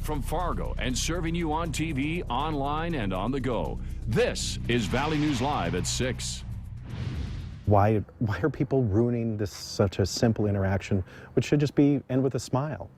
from Fargo and serving you on TV, online, and on the go. This is Valley News Live at 6. Why are people ruining such a simple interaction, which should just end with a smile?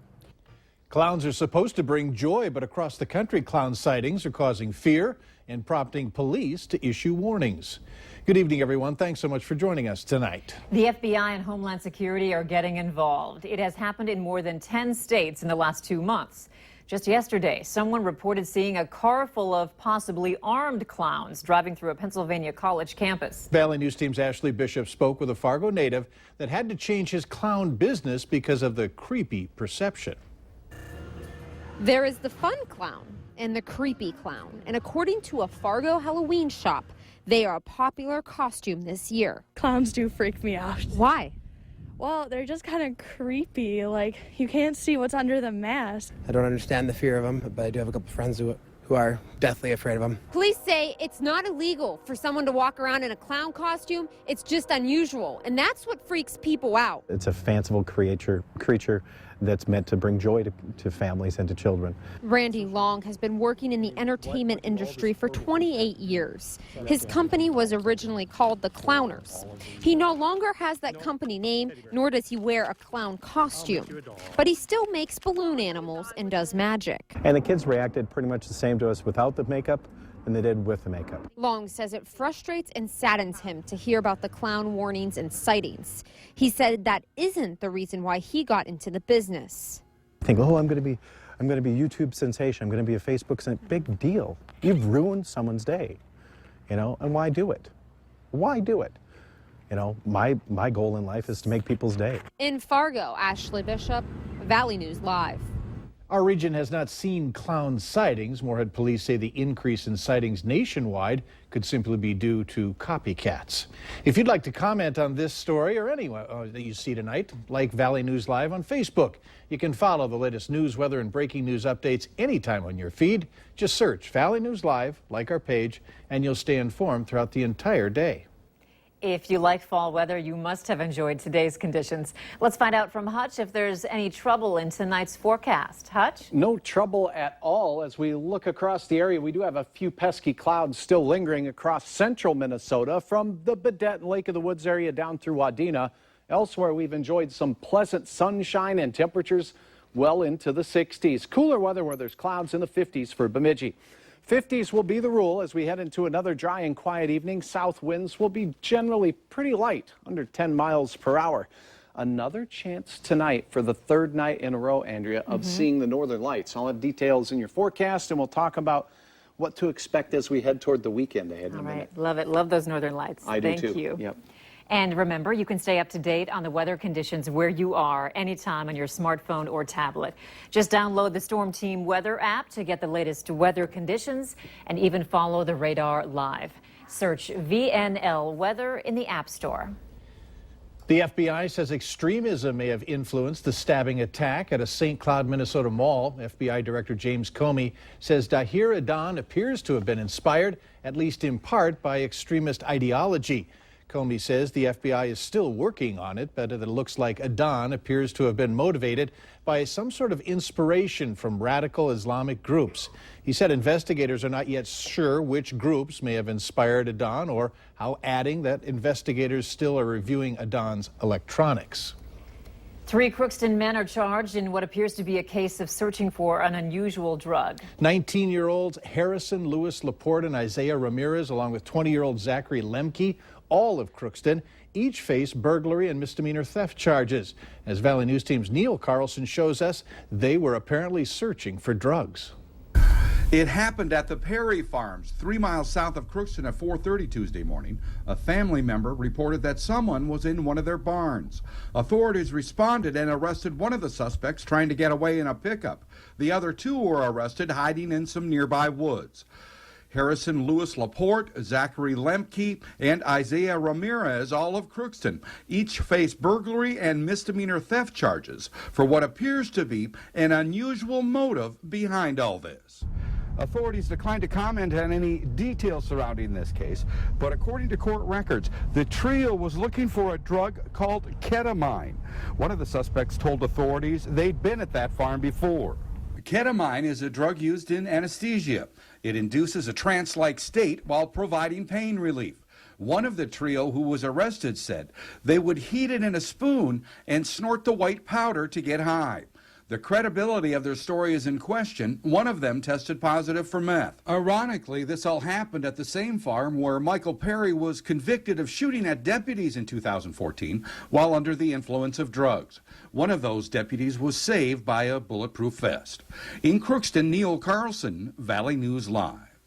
Clowns are supposed to bring joy, but across the country, clown sightings are causing fear and prompting police to issue warnings. Good evening, everyone. Thanks so much for joining us tonight. The FBI and Homeland Security are getting involved. It has happened in more than 10 states in the last 2 months. Just yesterday, someone reported seeing a car full of possibly armed clowns driving through a Pennsylvania college campus. Valley News Team's Ashley Bishop spoke with a Fargo native that had to change his clown business because of the creepy perception. There is the fun clown and the creepy clown. And according to a Fargo Halloween shop, they are a popular costume this year. Clowns do freak me out. Why? Well, they're just kind of creepy. Like, you can't see what's under the mask. I don't understand the fear of them, but I do have a couple friends who are deathly afraid of them. Police say it's not illegal for someone to walk around in a clown costume. It's just unusual, and that's what freaks people out. It's a fanciful creature that's meant to bring joy to families and to children. Randy Long has been working in the entertainment industry for 28 years. His company was originally called the Clowners. He no longer has that company name, nor does he wear a clown costume. But he still makes balloon animals and does magic. And the kids reacted pretty much the same to us without the makeup than they did with the makeup. Long says it frustrates and saddens him to hear about the clown warnings and sightings. He said that isn't the reason why he got into the business. I think, oh, I'm going to be a YouTube sensation. I'm going to be a Facebook sensation. Big deal. You've ruined someone's day, and why do it? Why do it? My goal in life is to make people's day. In Fargo, Ashley Bishop, Valley News Live. Our region has not seen clown sightings. Moorhead police say the increase in sightings nationwide could simply be due to copycats. If you'd like to comment on this story or any that you see tonight, like Valley News Live on Facebook. You can follow the latest news, weather, and breaking news updates anytime on your feed. Just search Valley News Live, like our page, and you'll stay informed throughout the entire day. If you like fall weather, you must have enjoyed today's conditions. Let's find out from Hutch if there's any trouble in tonight's forecast. Hutch? No trouble at all. As we look across the area, we do have a few pesky clouds still lingering across central Minnesota from the Baudette and Lake of the Woods area down through Wadena. Elsewhere, we've enjoyed some pleasant sunshine and temperatures well into the 60s. Cooler weather where there's clouds in the 50s for Bemidji. 50s will be the rule as we head into another dry and quiet evening. South winds will be generally pretty light, under 10 miles per hour. Another chance tonight for the third night in a row, Andrea, of seeing the northern lights. I'll have details in your forecast, and we'll talk about what to expect as we head toward the weekend ahead in a minute. Love it. Love those northern lights. I do too. Thank you. Yep. And remember, you can stay up to date on the weather conditions where you are anytime on your smartphone or tablet. Just download the Storm Team Weather app to get the latest weather conditions and even follow the radar live. Search VNL Weather in the App Store. The FBI says extremism may have influenced the stabbing attack at a St. Cloud, Minnesota mall. FBI Director James Comey says Dahir Adan appears to have been inspired, at least in part, by extremist ideology. Comey says the FBI is still working on it, but it looks like Adan appears to have been motivated by some sort of inspiration from radical Islamic groups. He said investigators are not yet sure which groups may have inspired Adan, or how, adding that investigators still are reviewing Adan's electronics. 3 Crookston men are charged in what appears to be a case of searching for an unusual drug. 19-year-olds Harrison Lewis Laporte and Isaiah Ramirez, along with 20-year-old Zachary Lemke, all of Crookston, each face burglary and misdemeanor theft charges. As Valley News Team's Neil Carlson shows us, they were apparently searching for drugs. It happened at the Perry Farms, 3 miles south of Crookston at 4:30 Tuesday morning. A family member reported that someone was in one of their barns. Authorities responded and arrested one of the suspects trying to get away in a pickup. The other 2 were arrested hiding in some nearby woods. Harrison Lewis Laporte, Zachary Lemke, and Isaiah Ramirez, all of Crookston, each face burglary and misdemeanor theft charges for what appears to be an unusual motive behind all this. Authorities declined to comment on any details surrounding this case, but according to court records, the trio was looking for a drug called ketamine. One of the suspects told authorities they'd been at that farm before. Ketamine is a drug used in anesthesia. It induces a trance-like state while providing pain relief. One of the trio who was arrested said they would heat it in a spoon and snort the white powder to get high. The credibility of their story is in question. One of them tested positive for meth. Ironically, this all happened at the same farm where Michael Perry was convicted of shooting at deputies in 2014 while under the influence of drugs. One of those deputies was saved by a bulletproof vest. In Crookston, Neil Carlson, Valley News Live.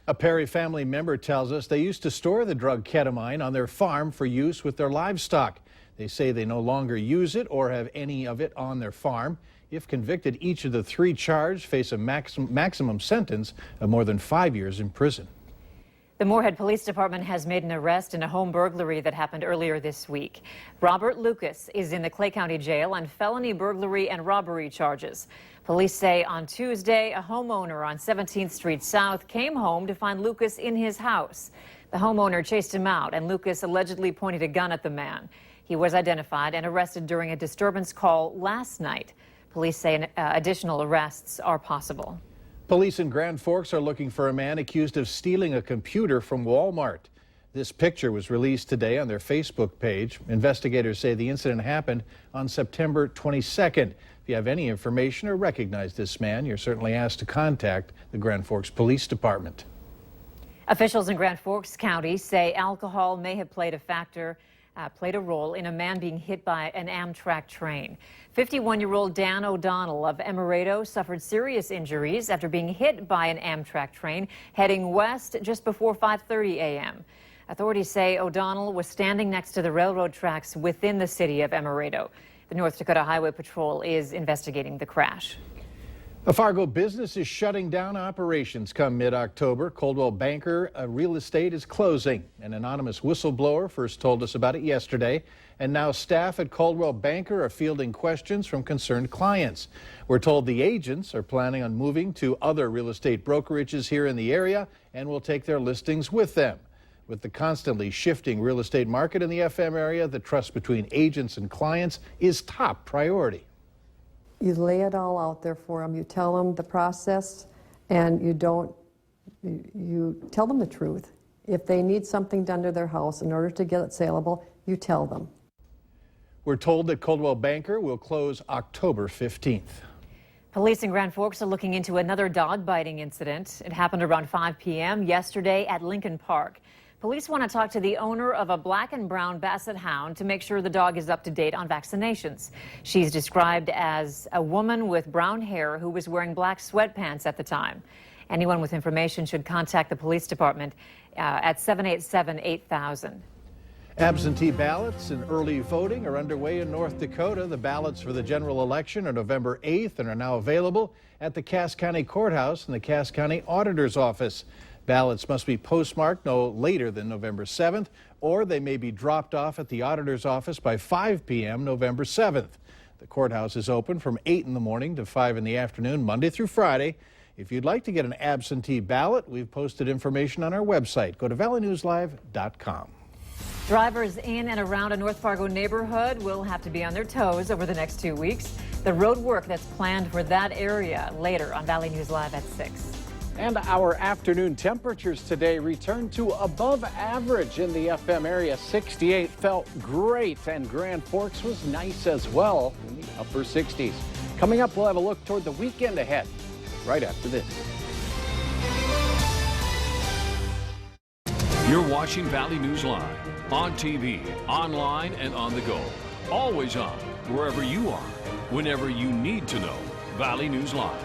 A Perry family member tells us they used to store the drug ketamine on their farm for use with their livestock. They say they no longer use it or have any of it on their farm. If convicted, each of the three charged face a maximum sentence of more than 5 years in prison. The Moorhead Police Department has made an arrest in a home burglary that happened earlier this week. Robert Lucas is in the Clay County Jail on felony burglary and robbery charges. Police say on Tuesday, a homeowner on 17th Street South came home to find Lucas in his house. The homeowner chased him out, and Lucas allegedly pointed a gun at the man. He was identified and arrested during a disturbance call last night. Police say additional arrests are possible. Police in Grand Forks are looking for a man accused of stealing a computer from Walmart. This picture was released today on their Facebook page. Investigators say the incident happened on September 22nd. If you have any information or recognize this man, you're certainly asked to contact the Grand Forks Police Department. Officials in Grand Forks County say alcohol may have played a role in a man being hit by an Amtrak train. 51-year-old Dan O'Donnell of Emerado suffered serious injuries after being hit by an Amtrak train heading west just before 5:30 a.m. Authorities say O'Donnell was standing next to the railroad tracks within the city of Emerado. The North Dakota Highway Patrol is investigating the crash. A Fargo business is shutting down operations come mid-October. Coldwell Banker Real Estate is closing. An anonymous whistleblower first told us about it yesterday, and now staff at Coldwell Banker are fielding questions from concerned clients. We're told the agents are planning on moving to other real estate brokerages here in the area and will take their listings with them. With the constantly shifting real estate market in the FM area, the trust between agents and clients is top priority. You lay it all out there for them. You tell them the process, and you tell them the truth. If they need something done to their house in order to get it saleable, you tell them. We're told that Coldwell Banker will close October 15th. Police in Grand Forks are looking into another dog biting incident. It happened around 5 p.m. yesterday at Lincoln Park. Police want to talk to the owner of a black and brown basset hound to make sure the dog is up to date on vaccinations. She's described as a woman with brown hair who was wearing black sweatpants at the time. Anyone with information should contact the police department at 787-8000. Absentee ballots and early voting are underway in North Dakota. The ballots for the general election are November 8th and are now available at the Cass County Courthouse and the Cass County Auditor's Office. Ballots must be postmarked no later than November 7th, or they may be dropped off at the auditor's office by 5 p.m. November 7th. The courthouse is open from 8 in the morning to 5 in the afternoon, Monday through Friday. If you'd like to get an absentee ballot, we've posted information on our website. Go to valleynewslive.com. Drivers in and around a North Fargo neighborhood will have to be on their toes over the next 2 weeks. The road work that's planned for that area later on Valley News Live at 6. And our afternoon temperatures today return to above average in the FM area. 68 felt great, and Grand Forks was nice as well in the upper 60s. Coming up, we'll have a look toward the weekend ahead right after this. You're watching Valley News Live on TV, online, and on the go. Always on, wherever you are, whenever you need to know. Valley News Live.